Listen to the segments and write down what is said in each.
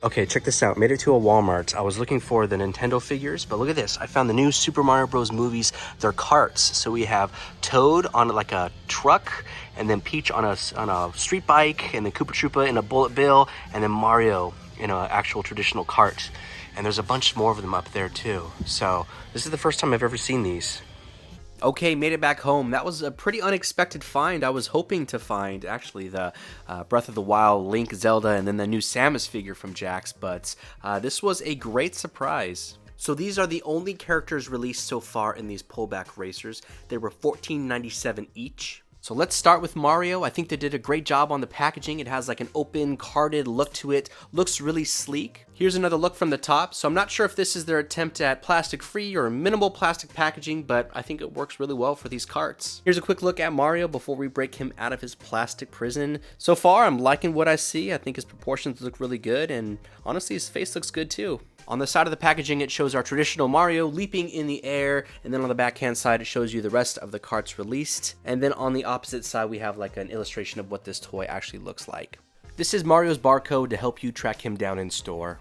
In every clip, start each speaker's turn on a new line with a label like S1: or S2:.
S1: Okay, check this out. Made it to a Walmart. I was looking for the Nintendo figures, but look at this. I found the new Super Mario Bros. Movies. They're carts. So we have Toad on like a truck, and then Peach on a street bike, and then Koopa Troopa in a bullet bill, and then Mario in an actual traditional cart. And there's a bunch more of them up there too. So this is the first time I've ever seen these. Okay, made it back home. That was a pretty unexpected find. I was hoping to find, actually, the Breath of the Wild, Link, Zelda, and then the new Samus figure from Jakks, but this was a great surprise. So these are the only characters released so far in these pullback racers. They were $14.97 each. So let's start with Mario. I think they did a great job on the packaging. It has like an open, carded look to it. Looks really sleek. Here's another look from the top. So I'm not sure if this is their attempt at plastic-free or minimal plastic packaging, but I think it works really well for these carts. Here's a quick look at Mario before we break him out of his plastic prison. So far, I'm liking what I see. I think his proportions look really good, and honestly, his face looks good too. On the side of the packaging, it shows our traditional Mario leaping in the air, and then on the backhand side, it shows you the rest of the carts released. And then on the opposite side, we have like an illustration of what this toy actually looks like. This is Mario's barcode to help you track him down in store.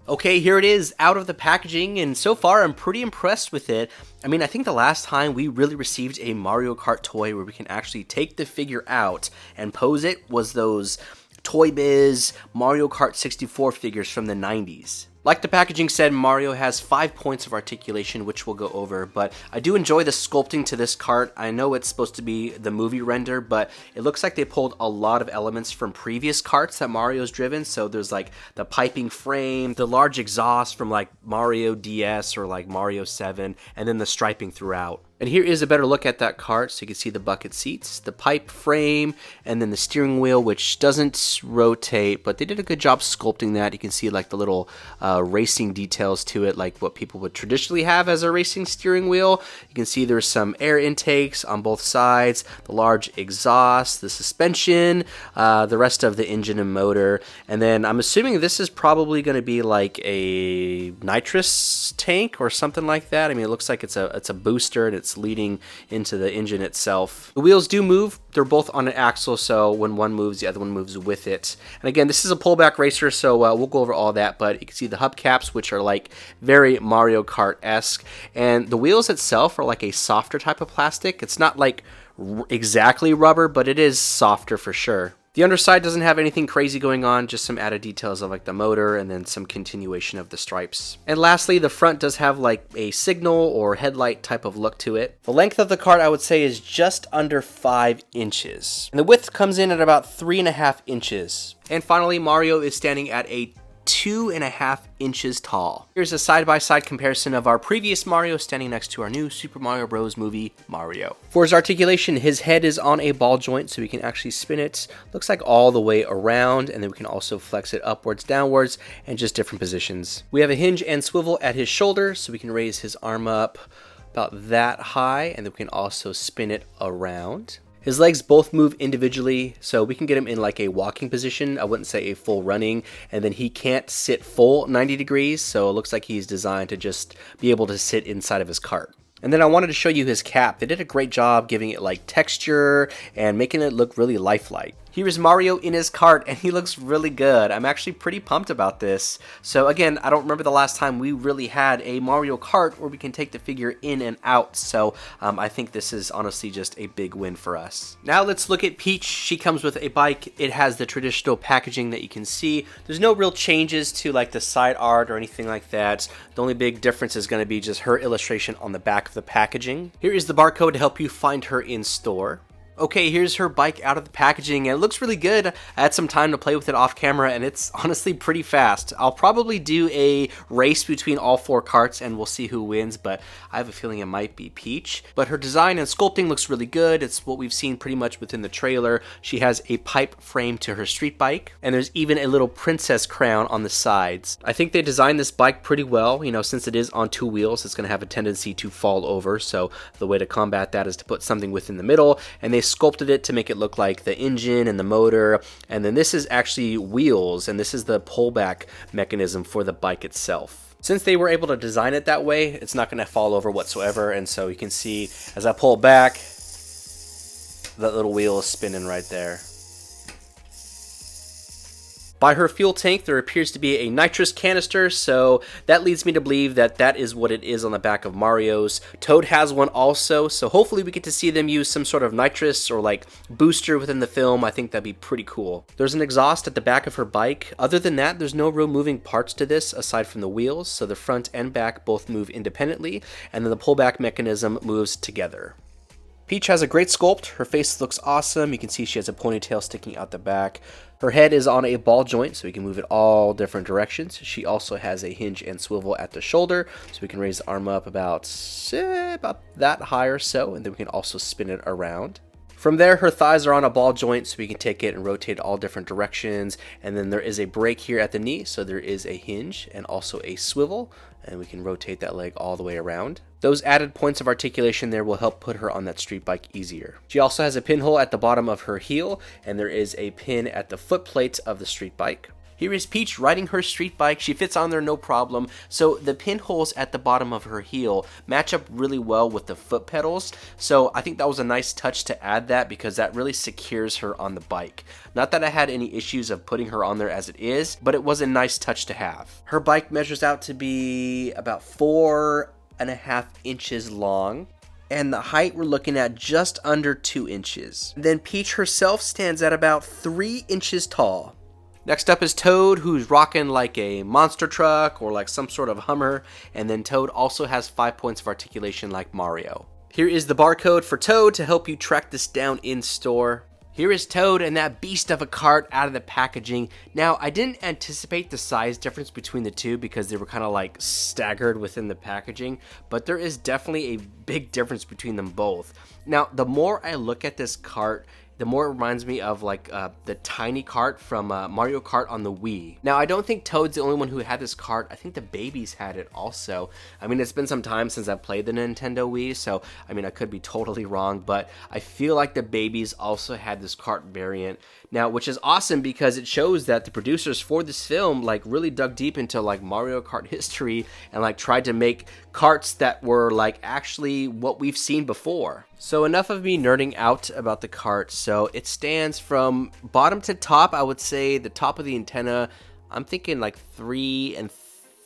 S1: Okay, here it is out of the packaging, and so far I'm pretty impressed with it. I mean, I think the last time we really received a Mario Kart toy where we can actually take the figure out and pose it was those Toy Biz Mario Kart 64 figures from the 90s. Like the packaging said, Mario has 5 points of articulation, which we'll go over, but I do enjoy the sculpting to this cart. I know it's supposed to be the movie render, but it looks like they pulled a lot of elements from previous carts that Mario's driven. So there's like the piping frame, the large exhaust from like Mario DS or like Mario 7, and then the striping throughout. And here is a better look at that cart, so you can see the bucket seats, the pipe frame, and then the steering wheel, which doesn't rotate, but they did a good job sculpting that. You can see like the little racing details to it, like what people would traditionally have as a racing steering wheel. You can see there's some air intakes on both sides, the large exhaust, the suspension, the rest of the engine and motor, and then I'm assuming this is probably going to be like a nitrous tank or something like that. I mean, it looks like it's a booster, and it's leading into the engine itself. The wheels do move. They're both on an axle, so when one moves, the other one moves with it. And again, this is a pullback racer, so we'll go over all that, but you can see the hubcaps, which are like very Mario Kart-esque, and the wheels itself are like a softer type of plastic. It's not like exactly rubber, but it is softer for sure. The underside doesn't have anything crazy going on, just some added details of like the motor and then some continuation of the stripes. And lastly, the front does have like a signal or headlight type of look to it. The length of the cart, I would say, is just under 5 inches. And the width comes in at about 3.5 inches. And finally, Mario is standing at a 2.5 inches tall. Here's a side-by-side comparison of our previous Mario standing next to our new Super Mario Bros. Movie Mario. For his articulation, his head is on a ball joint, so we can actually spin it, looks like all the way around, and then we can also flex it upwards, downwards, and just different positions. We have a hinge and swivel at his shoulder, so we can raise his arm up about that high, and then we can also spin it around. His legs both move individually, so we can get him in like a walking position. I wouldn't say a full running, and then he can't sit full 90 degrees, so it looks like he's designed to just be able to sit inside of his cart. And then I wanted to show you his cap. They did a great job giving it like texture and making it look really lifelike. Here is Mario in his cart, and he looks really good. I'm actually pretty pumped about this. So again, I don't remember the last time we really had a Mario Kart where we can take the figure in and out. So I think this is honestly just a big win for us. Now let's look at Peach. She comes with a bike. It has the traditional packaging that you can see. There's no real changes to like the side art or anything like that. The only big difference is going to be just her illustration on the back of the packaging. Here is the barcode to help you find her in store. Okay, here's her bike out of the packaging, and it looks really good. I had some time to play with it off camera, and it's honestly pretty fast. I'll probably do a race between all 4 carts, and we'll see who wins, but I have a feeling it might be Peach. But her design and sculpting looks really good. It's what we've seen pretty much within the trailer. She has a pipe frame to her street bike, and there's even a little princess crown on the sides. I think they designed this bike pretty well. You know, since it is on 2 wheels, it's going to have a tendency to fall over, so the way to combat that is to put something within the middle, and they sculpted it to make it look like the engine and the motor, and then this is actually wheels, and this is the pullback mechanism for the bike itself. Since they were able to design it that way, it's not going to fall over whatsoever, and so you can see as I pull it back, that little wheel is spinning right there. By her fuel tank, there appears to be a nitrous canister, so that leads me to believe that that is what it is on the back of Mario's. Toad has one also, so hopefully we get to see them use some sort of nitrous or like booster within the film. I think that'd be pretty cool. There's an exhaust at the back of her bike. Other than that, there's no real moving parts to this aside from the wheels, so the front and back both move independently, and then the pullback mechanism moves together. Peach has a great sculpt. Her face looks awesome. You can see she has a ponytail sticking out the back. Her head is on a ball joint, so we can move it all different directions. She also has a hinge and swivel at the shoulder, so we can raise the arm up about that high or so, and then we can also spin it around. From there, her thighs are on a ball joint, so we can take it and rotate all different directions. And then there is a brake here at the knee, so there is a hinge and also a swivel, and we can rotate that leg all the way around. Those added points of articulation there will help put her on that street bike easier. She also has a pinhole at the bottom of her heel, and there is a pin at the foot plate of the street bike. Here is Peach riding her street bike. She fits on there no problem. So the pinholes at the bottom of her heel match up really well with the foot pedals. So I think that was a nice touch to add that, because that really secures her on the bike. Not that I had any issues of putting her on there as it is, but it was a nice touch to have. Her bike measures out to be about 4.5 inches long. And the height we're looking at just under 2 inches. Then Peach herself stands at about 3 inches tall. Next up is Toad, who's rocking like a monster truck or like some sort of Hummer, and then Toad also has 5 points of articulation like Mario. Here is the barcode for Toad to help you track this down in store. Here is Toad and that beast of a cart out of the packaging. Now, I didn't anticipate the size difference between the two because they were kind of like staggered within the packaging, but there is definitely a big difference between them both. Now, the more I look at this cart, the more it reminds me of like the tiny cart from Mario Kart on the Wii. Now, I don't think Toad's the only one who had this cart. I think the babies had it also. I mean, it's been some time since I've played the Nintendo Wii, so I mean, I could be totally wrong, but I feel like the babies also had this cart variant. Now, which is awesome because it shows that the producers for this film like really dug deep into like Mario Kart history and like tried to make carts that were like actually what we've seen before. So enough of me nerding out about the cart. So it stands from bottom to top. I would say the top of the antenna, I'm thinking like 3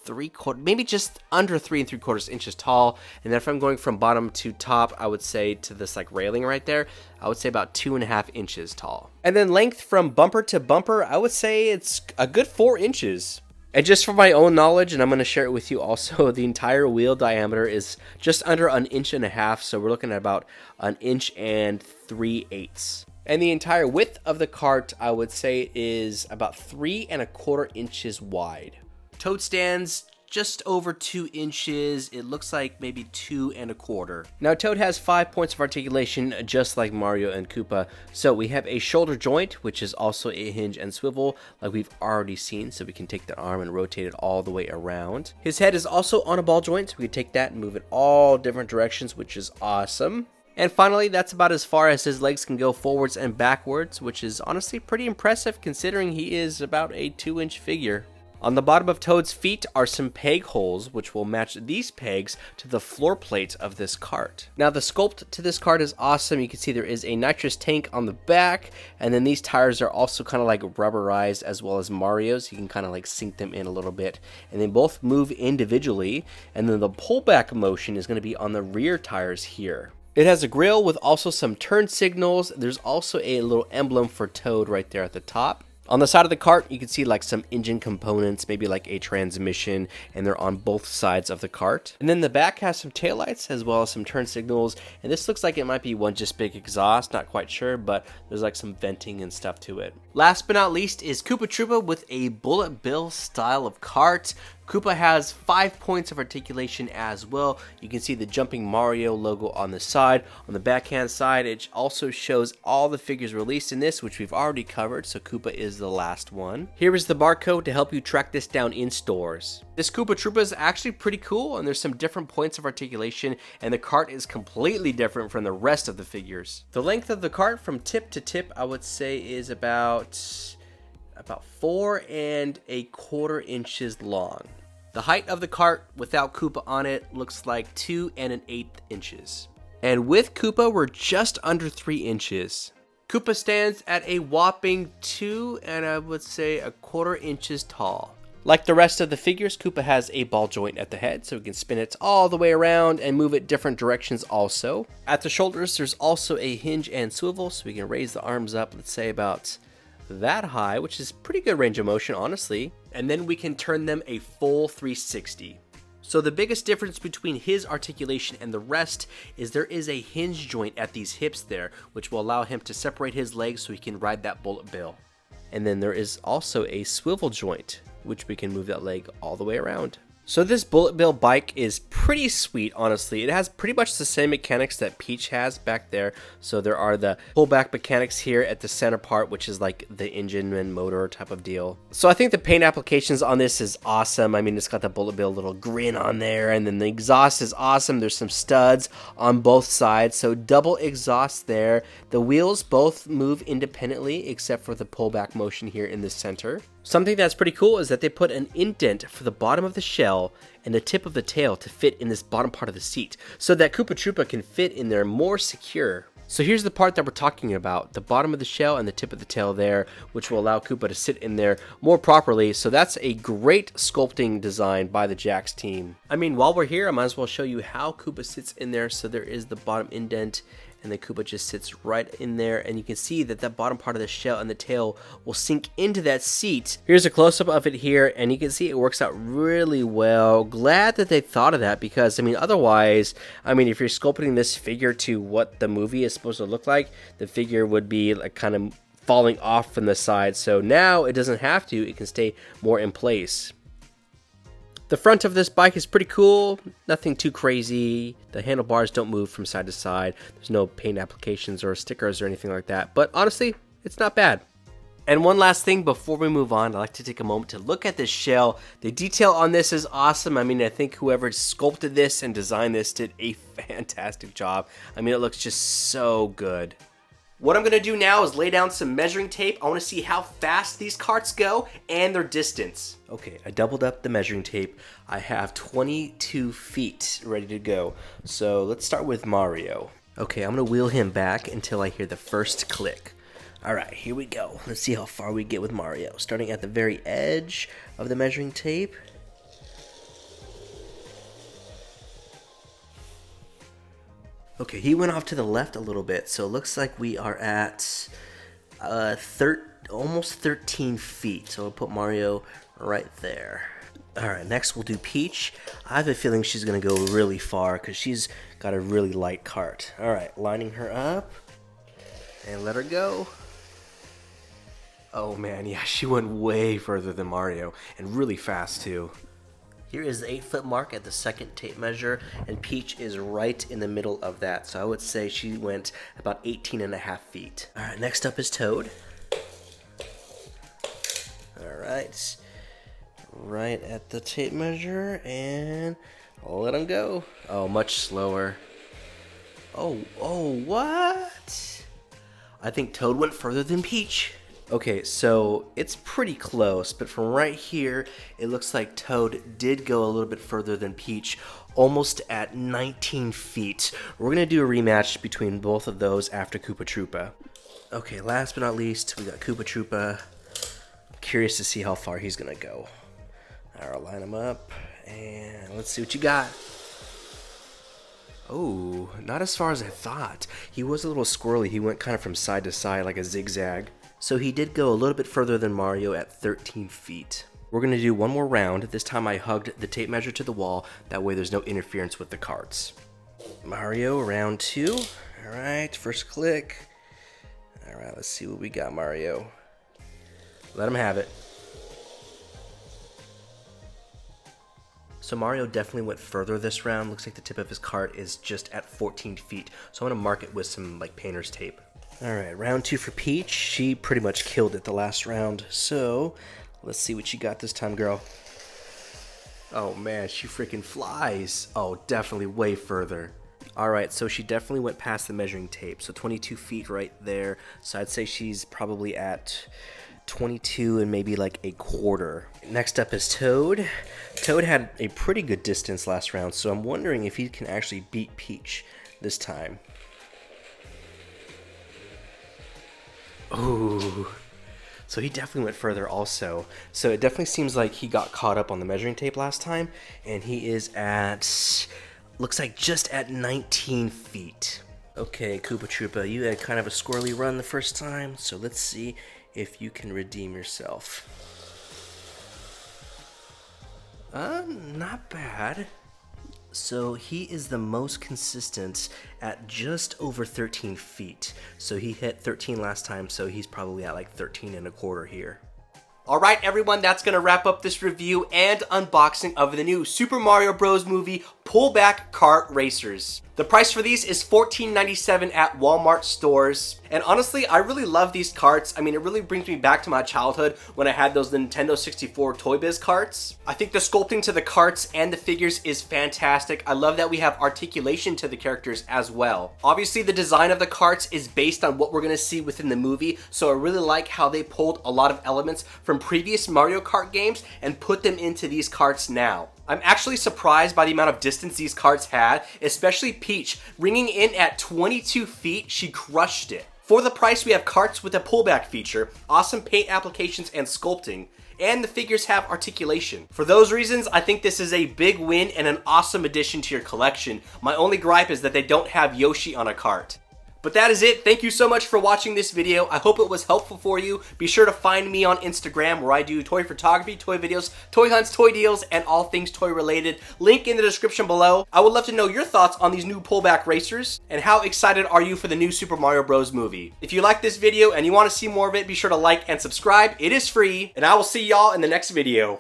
S1: 3/4, maybe just under 3 3/4 inches tall. And then if I'm going from bottom to top, I would say to this like railing right there, I would say about 2.5 inches tall. And then length from bumper to bumper, I would say it's a good 4 inches. And just for my own knowledge, and I'm going to share it with you also, the entire wheel diameter is just under 1.5 inches, so we're looking at about 1 3/8 inches. And the entire width of the cart, I would say, is about 3.25 inches wide. Toad stands just over 2 inches. It looks like maybe 2.25. Now, Toad has 5 points of articulation, just like Mario and Koopa. So we have a shoulder joint, which is also a hinge and swivel, like we've already seen. So we can take the arm and rotate it all the way around. His head is also on a ball joint, so we can take that and move it all different directions, which is awesome. And finally, that's about as far as his legs can go forwards and backwards, which is honestly pretty impressive considering he is about a 2-inch figure. On the bottom of Toad's feet are some peg holes, which will match these pegs to the floor plate of this cart. Now, the sculpt to this cart is awesome. You can see there is a nitrous tank on the back, and then these tires are also kind of like rubberized as well as Mario's. You can kind of like sink them in a little bit, and they both move individually, and then the pullback motion is going to be on the rear tires here. It has a grille with also some turn signals. There's also a little emblem for Toad right there at the top. On the side of the cart, you can see like some engine components, maybe like a transmission, and they're on both sides of the cart. And then the back has some taillights as well as some turn signals, and this looks like it might be one just big exhaust, not quite sure, but there's like some venting and stuff to it. Last but not least is Koopa Troopa with a bullet bill style of cart. Koopa has 5 points of articulation as well. You can see the Jumping Mario logo on the side. On the backhand side, it also shows all the figures released in this, which we've already covered, so Koopa is the last one. Here is the barcode to help you track this down in stores. This Koopa Troopa is actually pretty cool, and there's some different points of articulation, and the cart is completely different from the rest of the figures. The length of the cart from tip to tip, I would say, is about 4.25 inches long. The height of the cart without Koopa on it looks like 2 1/8 inches. And with Koopa, we're just under 3 inches. Koopa stands at a whopping 2 1/4 inches tall. Like the rest of the figures, Koopa has a ball joint at the head, so we can spin it all the way around and move it different directions also. At the shoulders, there's also a hinge and swivel, so we can raise the arms up, let's say about that high, which is pretty good range of motion, honestly. And then we can turn them a full 360. So the biggest difference between his articulation and the rest is there is a hinge joint at these hips there, which will allow him to separate his legs so he can ride that bullet bill. And then there is also a swivel joint, which we can move that leg all the way around. So this bullet bill bike is pretty sweet, honestly. It has pretty much the same mechanics that Peach has back there. So there are the pullback mechanics here at the center part, which is like the engine and motor type of deal. So I think the paint applications on this is awesome. I mean, it's got the bullet bill little grin on there, and then the exhaust is awesome. There's some studs on both sides, so double exhaust there. The wheels both move independently except for the pullback motion here in the center. Something that's pretty cool is that they put an indent for the bottom of the shell and the tip of the tail to fit in this bottom part of the seat so that Koopa Troopa can fit in there more secure. So here's the part that we're talking about, the bottom of the shell and the tip of the tail there, which will allow Koopa to sit in there more properly. So that's a great sculpting design by the Jakks team. I mean, while we're here, I might as well show you how Koopa sits in there. So there is the bottom indent, and the Koopa just sits right in there, and you can see that that bottom part of the shell and the tail will sink into that seat. Here's a close-up of it here, and you can see it works out really well. Glad that they thought of that, because I mean, otherwise, I mean, if you're sculpting this figure to what the movie is supposed to look like, the figure would be like kind of falling off from the side. So now it doesn't have to, it can stay more in place. The front of this bike is pretty cool, nothing too crazy. The handlebars don't move from side to side. There's no paint applications or stickers or anything like that, but honestly, it's not bad. And one last thing before we move on, I'd like to take a moment to look at this shell. The detail on this is awesome. I mean, I think whoever sculpted this and designed this did a fantastic job. I mean, it looks just so good. What I'm going to do now is lay down some measuring tape. I want to see how fast these carts go and their distance. Okay, I doubled up the measuring tape. I have 22 feet ready to go. So let's start with Mario. Okay, I'm going to wheel him back until I hear the first click. Alright, here we go. Let's see how far we get with Mario. Starting at the very edge of the measuring tape. Okay, he went off to the left a little bit, so it looks like we are at almost 13 feet. So I'll put Mario right there. Alright, next we'll do Peach. I have a feeling she's going to go really far because she's got a really light cart. Alright, lining her up and let her go. Oh man, yeah, she went way further than Mario and really fast too. Here is the 8-foot mark at the second tape measure, and Peach is right in the middle of that. So I would say she went about 18.5 feet. All right, next up is Toad. All right, right at the tape measure, and I'll let him go. Oh, much slower. Oh, what? I think Toad went further than Peach. Okay, so it's pretty close, but from right here, it looks like Toad did go a little bit further than Peach, almost at 19 feet. We're going to do a rematch between both of those after Koopa Troopa. Okay, last but not least, we got Koopa Troopa. Curious to see how far he's going to go. All right, I'll line him up, and let's see what you got. Oh, not as far as I thought. He was a little squirrely. He went kind of from side to side like a zigzag. So he did go a little bit further than Mario at 13 feet. We're going to do one more round. This time I hugged the tape measure to the wall. That way there's no interference with the carts. Mario, round 2. Alright, first click. Alright, let's see what we got, Mario. Let him have it. So Mario definitely went further this round. Looks like the tip of his cart is just at 14 feet. So I'm going to mark it with some like painter's tape. Alright, round 2 for Peach. She pretty much killed it the last round. So, let's see what you got this time, girl. Oh man, she freaking flies. Oh, definitely way further. Alright, so she definitely went past the measuring tape. So 22 feet right there. So I'd say she's probably at 22 and maybe like a quarter. Next up is Toad. Toad had a pretty good distance last round, so I'm wondering if he can actually beat Peach this time. Ooh. So he definitely went further also. So it definitely seems like he got caught up on the measuring tape last time, and he is at, looks like just at 19 feet. Okay, Koopa Troopa, you had kind of a squirrely run the first time, so let's see if you can redeem yourself. Not bad. So he is the most consistent at just over 13 feet. So he hit 13 last time, so he's probably at like 13 and a quarter here. Alright everyone, that's going to wrap up this review and unboxing of the new Super Mario Bros. Movie Pull Back Kart Racers. The price for these is $14.97 at Walmart stores. And honestly, I really love these carts. I mean, it really brings me back to my childhood when I had those Nintendo 64 Toy Biz carts. I think the sculpting to the carts and the figures is fantastic. I love that we have articulation to the characters as well. Obviously, the design of the carts is based on what we're going to see within the movie, so I really like how they pulled a lot of elements from previous Mario Kart games and put them into these carts now. I'm actually surprised by the amount of distance these carts had, especially Peach. Ringing in at 22 feet, she crushed it. For the price, we have carts with a pullback feature, awesome paint applications and sculpting, and the figures have articulation. For those reasons, I think this is a big win and an awesome addition to your collection. My only gripe is that they don't have Yoshi on a cart. But that is it. Thank you so much for watching this video. I hope it was helpful for you. Be sure to find me on Instagram where I do toy photography, toy videos, toy hunts, toy deals, and all things toy related. Link in the description below. I would love to know your thoughts on these new pullback racers and how excited are you for the new Super Mario Bros. Movie. If you like this video and you want to see more of it, be sure to like and subscribe. It is free, and I will see y'all in the next video.